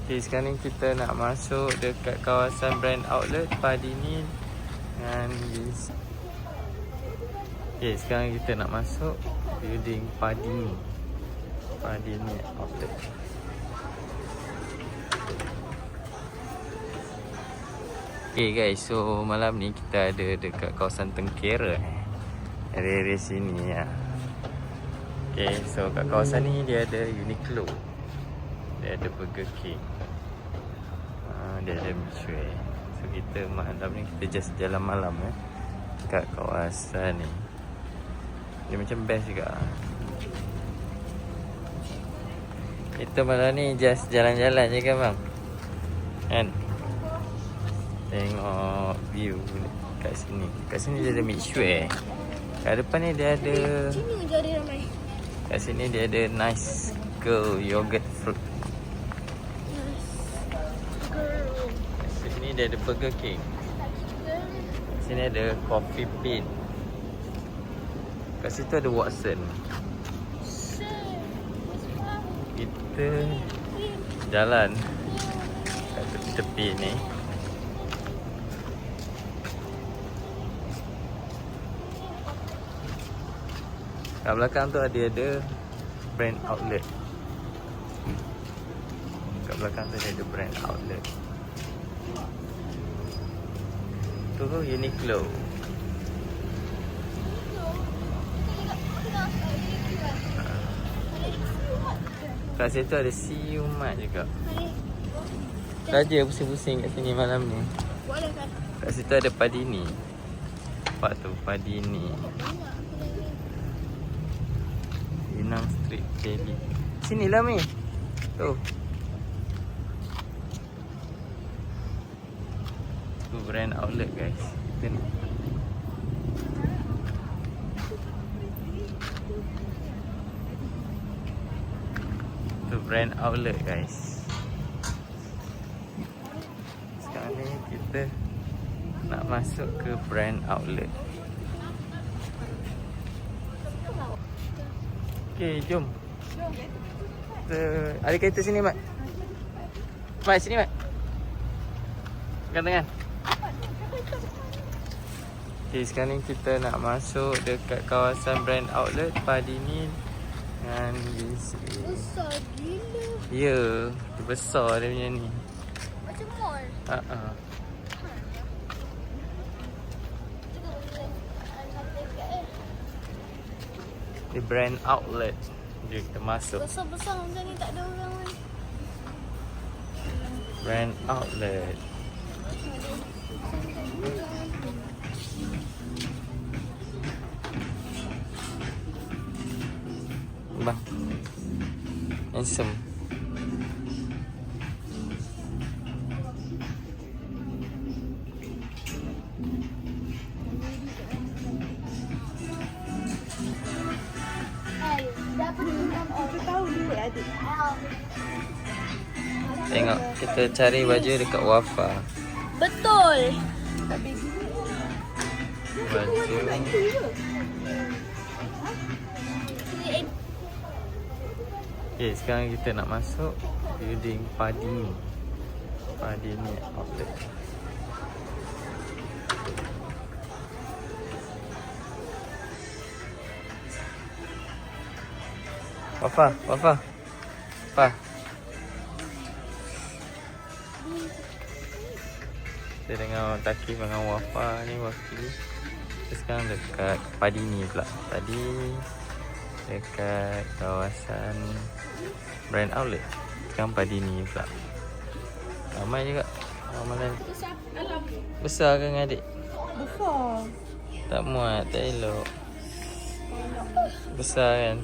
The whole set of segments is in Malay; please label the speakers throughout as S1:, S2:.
S1: Okay, sekarang ni kita nak masuk dekat kawasan brand outlet Padini dengan this. Okay, sekarang kita nak masuk building Padini outlet. Okay guys, so malam ni kita ada dekat kawasan Tengkera, area sini ya. Okay, so kat kawasan ni dia ada Uniqlo, dia ada Burger King, dia ada Michelin. So kita malam ni kita just jalan malam kat kawasan ni. Dia macam best juga. Kita malam ni just jalan-jalan je kan bang, kan? Tengok view kat sini. Kat sini dia ada Michelin. Kat depan ni dia ada,
S2: sini je ada ramai.
S1: kat sini dia ada Nice Girl Yogurt Fruit. Kat sini dia ada Burger King. Kat sini ada Coffee Bean. Kat situ ada Watson. Kita jalan kat tepi ni. Kat belakang tu ada brand outlet. Kat belakang tu ada brand outlet. Tu Uniqlo. Kat situ ada CU Mart juga. Raja pusing-pusing kat sini malam ni. Kat situ ada Padini. Nampak tu Padini. Inang Street Daily. Sinilah Mi. Tu. Tu brand outlet guys. Kita ni. Tu brand outlet guys. Sekarang ni kita nak masuk ke brand outlet. Okay, jom. Ada kereta sini, Mat. Mat, sini, Mat. Tangan. Okay, sekarang ni kita nak masuk dekat kawasan brand outlet Padini dengan this.
S2: Besar gila.
S1: Ya, besar dia punya ni.
S2: Macam mall.
S1: Di brand outlet dia kita masuk.
S2: Besar-besar macam ni tak ada orang kan.
S1: Brand outlet. Bang, handsome. Tengok, kita cari baju dekat Wafa.
S2: Betul.
S1: Baju. Okay, sekarang kita nak masuk building Padini outlet. Wafa. Kita dengan Taki dengan Wafa ni wakili. Kita sekarang dekat Padini pula. Tadi dekat kawasan brand outlet. Sekarang Padini pula. Ramai juga amalan. Besar kan adik?
S2: Besar.
S1: Tak muat, tak elok. Besar kan?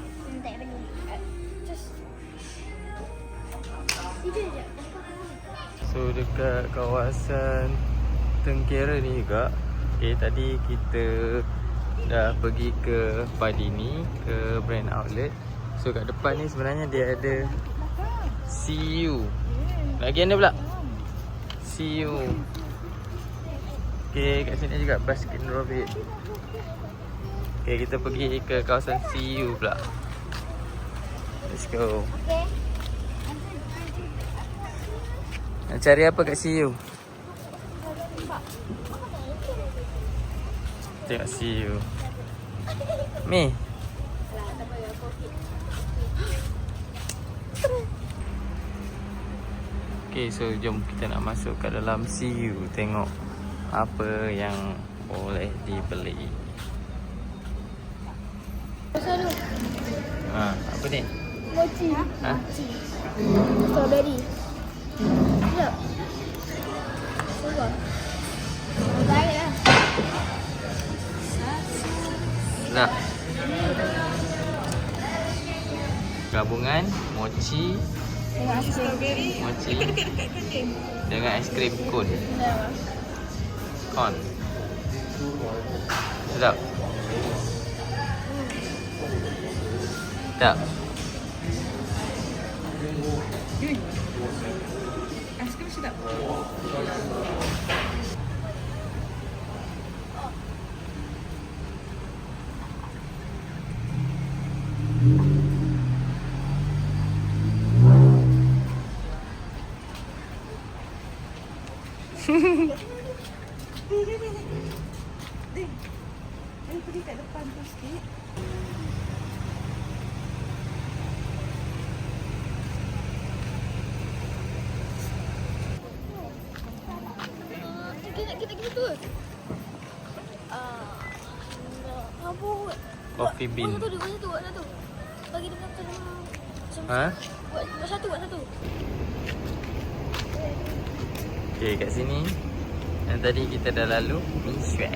S1: So dekat kawasan Tengkera ni juga. Okay, tadi kita dah pergi ke Padini, ke brand outlet. So kat depan ni sebenarnya dia ada CU. Lagi ada pula CU. Okay, kat sini juga Baskin Robbins. Okay, kita pergi ke kawasan CU pula. Let's go.
S2: Okay.
S1: Nak cari apa kat CU? Tengok CU. Mi. Okay, so jom kita nak masuk ke dalam CU. Tengok apa yang boleh dibeli. Apa ni?
S2: Mochi.
S1: Ha?
S2: Strawberry. Sedap. Sedap. Baik lah.
S1: Sedap. Gabungan mochi,
S2: Dengan strawberry.
S1: mochi dengan aiskrim cone.
S2: Sedap.
S1: Con. Sedap. Sedap.
S3: Aiskrim sedap. Ayo pergi kat depan tu sikit.
S2: Kita tu. Apa?
S1: Coffee bean.
S2: Buat satu. Bagi dia makan.
S1: Ha?
S2: Buat satu.
S1: Okay, kat sini yang tadi kita dah lalu mi shue.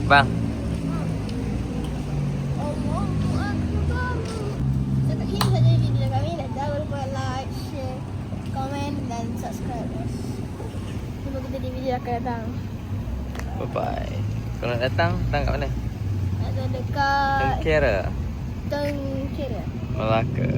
S1: Bang,
S2: Sampai sini saja video kami dan jangan lupa like, share, komen dan subscribe. Jumpa kita di video akan datang.
S1: bye bye. Kalau nak datang kat mana?
S2: Ada dekat
S1: Tengkera,
S2: Tengkera.
S1: Melaka.